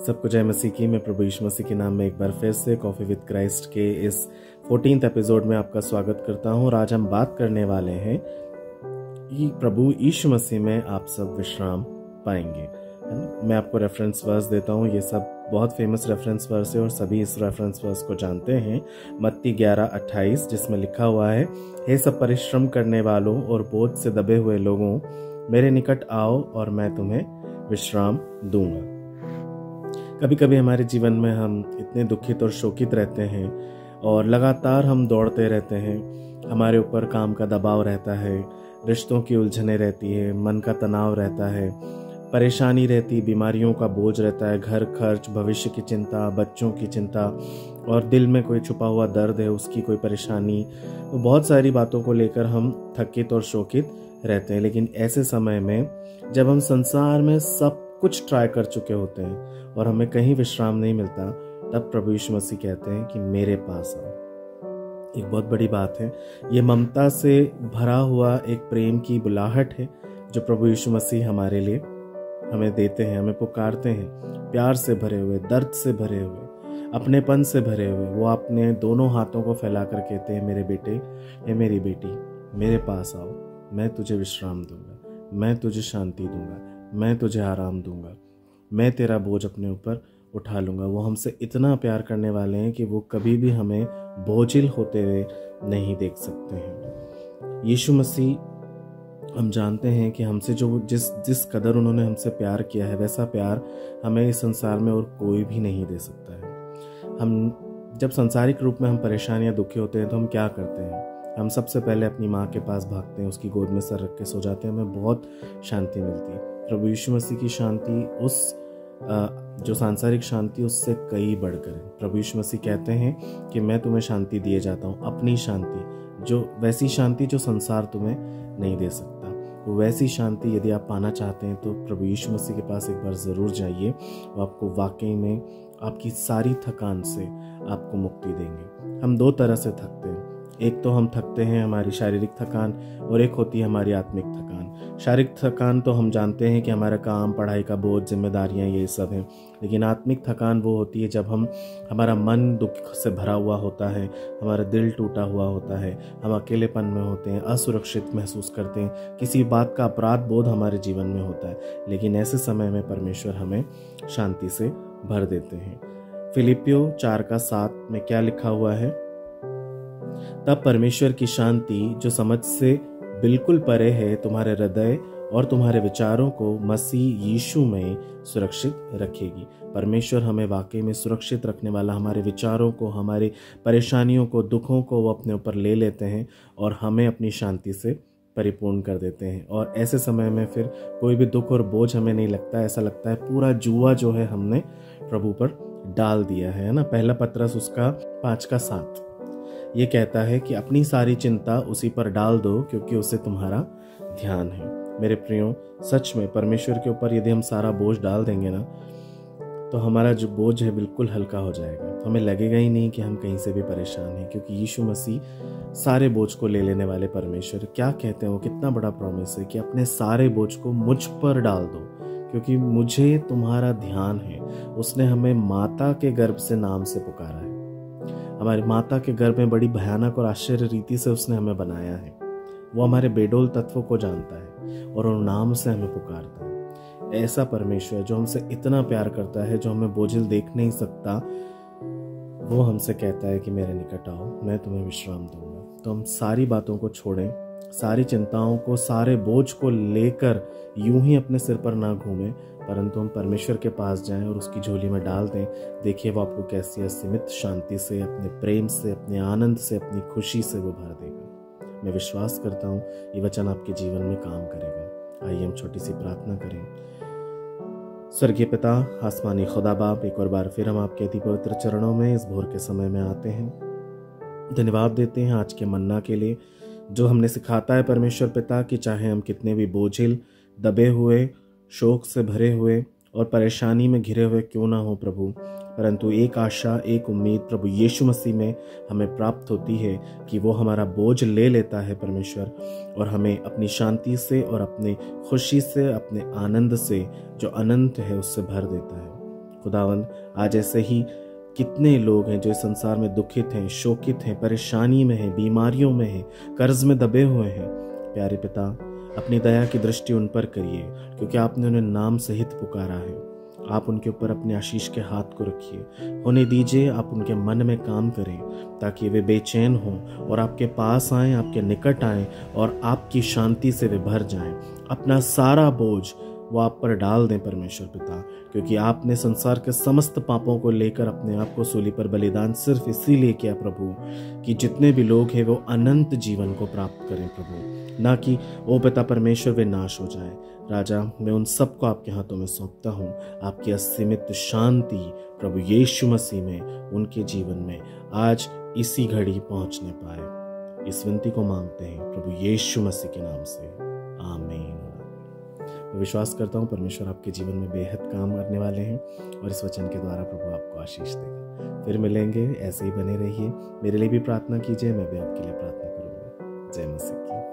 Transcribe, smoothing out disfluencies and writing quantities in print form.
सबको जय मसीह की। मैं प्रभु यीशु मसीह के नाम में एक बार फिर से कॉफ़ी विद क्राइस्ट के इस 14th एपिसोड में आपका स्वागत करता हूँ। और आज हम बात करने वाले हैं कि प्रभु यीशु मसीह में आप सब विश्राम पाएंगे। मैं आपको रेफरेंस वर्स देता हूँ। ये सब बहुत फेमस रेफरेंस वर्स है और सभी इस रेफरेंस वर्स को जानते हैं। मत्ती 11:28 जिसमें लिखा हुआ है, हे सब परिश्रम करने वालों और बोझ से दबे हुए लोगों, मेरे निकट आओ और मैं तुम्हें विश्राम दूंगा। कभी कभी हमारे जीवन में हम इतने दुखित और शोकित रहते हैं और लगातार हम दौड़ते रहते हैं। हमारे ऊपर काम का दबाव रहता है, रिश्तों की उलझने रहती है, मन का तनाव रहता है, परेशानी रहती, बीमारियों का बोझ रहता है, घर खर्च, भविष्य की चिंता, बच्चों की चिंता और दिल में कोई छुपा हुआ दर्द है, उसकी कोई परेशानी। तो बहुत सारी बातों को लेकर हम थकित और शोकित रहते हैं। लेकिन ऐसे समय में जब हम संसार में सब कुछ ट्राई कर चुके होते हैं और हमें कहीं विश्राम नहीं मिलता, तब प्रभु यीशु मसीह कहते हैं कि मेरे पास आओ। एक बहुत बड़ी बात है। ये ममता से भरा हुआ एक प्रेम की बुलाहट है जो प्रभु यीशु मसीह हमारे लिए हमें देते हैं, हमें पुकारते हैं। प्यार से भरे हुए, दर्द से भरे हुए, अपनेपन से भरे हुए वो अपने दोनों हाथों को फैलाकर कहते हैं, मेरे बेटे या मेरी बेटी, मेरे पास आओ, मैं तुझे विश्राम दूंगा, मैं तुझे शांति दूंगा, मैं तुझे आराम दूंगा, मैं तेरा बोझ अपने ऊपर उठा लूंगा। वो हमसे इतना प्यार करने वाले हैं कि वो कभी भी हमें बोझिल होते हुए नहीं देख सकते हैं। यीशु मसीह, हम जानते हैं कि हमसे जो जिस कदर उन्होंने हमसे प्यार किया है, वैसा प्यार हमें इस संसार में और कोई भी नहीं दे सकता है। हम जब सांसारिक रूप में हम परेशान या दुखी होते हैं तो हम क्या करते हैं? हम सबसे पहले अपनी माँ के पास भागते हैं, उसकी गोद में सर रख के सो जाते हैं, हमें बहुत शांति मिलती है। प्रभु यीशु मसीह की शांति उस जो सांसारिक शांति उससे कई बढ़कर है। प्रभु यीशु मसीह कहते हैं कि मैं तुम्हें शांति दिए जाता हूँ, अपनी शांति, जो वैसी शांति जो संसार तुम्हें नहीं दे सकता। वो वैसी शांति यदि आप पाना चाहते हैं तो प्रभु यीशु मसीह के पास एक बार ज़रूर जाइए। वो आपको वाकई में आपकी सारी थकान से आपको मुक्ति देंगे। हम दो तरह से थकते हैं। एक तो हम थकते हैं हमारी शारीरिक थकान और एक होती है हमारी आत्मिक थकान। शारीरिक थकान तो हम जानते हैं कि हमारा काम, पढ़ाई का बोझ, जिम्मेदारियां, ये सब हैं। लेकिन आत्मिक थकान वो होती है जब हमारा मन दुख से भरा हुआ होता है, हमारा दिल टूटा हुआ होता है, हम अकेलेपन में होते हैं, असुरक्षित महसूस करते हैं, किसी बात का अपराध बोध हमारे जीवन में होता है। लेकिन ऐसे समय में परमेश्वर हमें शांति से भर देते हैं। फिलिपियों 4:7 में क्या लिखा हुआ है? तब परमेश्वर की शांति जो समझ से बिल्कुल परे है, तुम्हारे हृदय और तुम्हारे विचारों को मसीह यीशु में सुरक्षित रखेगी। परमेश्वर हमें वाकई में सुरक्षित रखने वाला, हमारे विचारों को, हमारी परेशानियों को, दुखों को वो अपने ऊपर ले लेते हैं और हमें अपनी शांति से परिपूर्ण कर देते हैं। और ऐसे समय में फिर कोई भी दुख और बोझ हमें नहीं लगता। ऐसा लगता है पूरा जुआ जो है हमने प्रभु पर डाल दिया है ना। पहला पत्रस उसका 5:7 ये कहता है कि अपनी सारी चिंता उसी पर डाल दो क्योंकि उसे तुम्हारा ध्यान है। मेरे प्रियो, सच में परमेश्वर के ऊपर यदि हम सारा बोझ डाल देंगे ना, तो हमारा जो बोझ है बिल्कुल हल्का हो जाएगा। हमें लगेगा ही नहीं कि हम कहीं से भी परेशान हैं, क्योंकि यीशु मसीह सारे बोझ को ले लेने वाले परमेश्वर क्या कहते हैं, वो कितना बड़ा प्रॉमिस है कि अपने सारे बोझ को मुझ पर डाल दो क्योंकि मुझे तुम्हारा ध्यान है। उसने हमें माता के गर्भ से नाम से पुकारा है। हमारी माता के गर्भ में बड़ी भयानक और आश्चर्य रीति से उसने हमें बनाया है। वो हमारे बेडोल तत्वों को जानता है और उन नाम से हमें पुकारता है। ऐसा परमेश्वर जो हमसे इतना प्यार करता है, जो हमें बोझिल देख नहीं सकता, वो हमसे कहता है कि मेरे निकट आओ, मैं तुम्हें विश्राम दूंगा। तो हम सारी बातों को छोड़ें, सारी चिंताओं को, सारे बोझ को लेकर यूं ही अपने सिर पर ना घूमें, परंतु हम परमेश्वर के पास जाएं और उसकी झोली में डाल दें। देखिए वो आपको कैसी असीमित शांति से, अपने प्रेम से, अपने आनंद से, अपनी खुशी से वो भर देगा। मैं विश्वास करता हूँ ये वचन आपके जीवन में काम करेगा। आइए हम छोटी सी प्रार्थना करें। स्वर्गीय पिता, आसमानी खुदा बाप, एक और बार फिर हम आपके अति पवित्र चरणों में इस भोर के समय में आते हैं। धन्यवाद देते हैं आज के मन्ना के लिए जो हमने सिखाता है परमेश्वर पिता कि चाहे हम कितने भी बोझिल, दबे हुए, शोक से भरे हुए और परेशानी में घिरे हुए क्यों ना हो प्रभु, परंतु एक आशा, एक उम्मीद प्रभु यीशु मसीह में हमें प्राप्त होती है कि वो हमारा बोझ ले लेता है परमेश्वर और हमें अपनी शांति से और अपनी खुशी से, अपने आनंद से जो अनंत है उससे भर देता है। खुदावन आज ऐसे ही कितने लोग हैं जो इस संसार में दुखित हैं, शोकित हैं, परेशानी में हैं, बीमारियों में हैं, कर्ज में दबे हुए हैं। प्यारे पिता, अपनी दया की दृष्टि उन पर करिए, क्योंकि आपने उन्हें नाम सहित पुकारा है। आप उनके ऊपर अपने आशीष के हाथ को रखिए, होने दीजिए आप उनके मन में काम करें, ताकि वे बेचैन हों और आपके पास आएं, आपके निकट आएं और आपकी शांति से वे भर जाएं। अपना सारा बोझ वो आप पर डाल दें परमेश्वर पिता, क्योंकि आपने संसार के समस्त पापों को लेकर अपने आप को सूली पर बलिदान सिर्फ इसीलिए किया प्रभु, कि जितने भी लोग हैं वो अनंत जीवन को प्राप्त करें प्रभु, ना कि ओ पिता परमेश्वर वे नाश हो जाए। राजा, मैं उन सबको आपके हाथों में सौंपता हूँ। आपकी असीमित शांति प्रभु यीशु मसीह में उनके जीवन में आज इसी घड़ी पहुँचने पाए। इस विनती को मांगते हैं प्रभु यीशु मसीह के नाम से, आमीन। मैं विश्वास करता हूँ परमेश्वर आपके जीवन में बेहद काम करने वाले हैं और इस वचन के द्वारा प्रभु आपको आशीष देगा। फिर मिलेंगे, ऐसे ही बने रहिए। मेरे लिए भी प्रार्थना कीजिए, मैं भी आपके लिए प्रार्थना करूँगा। जय मसीह की।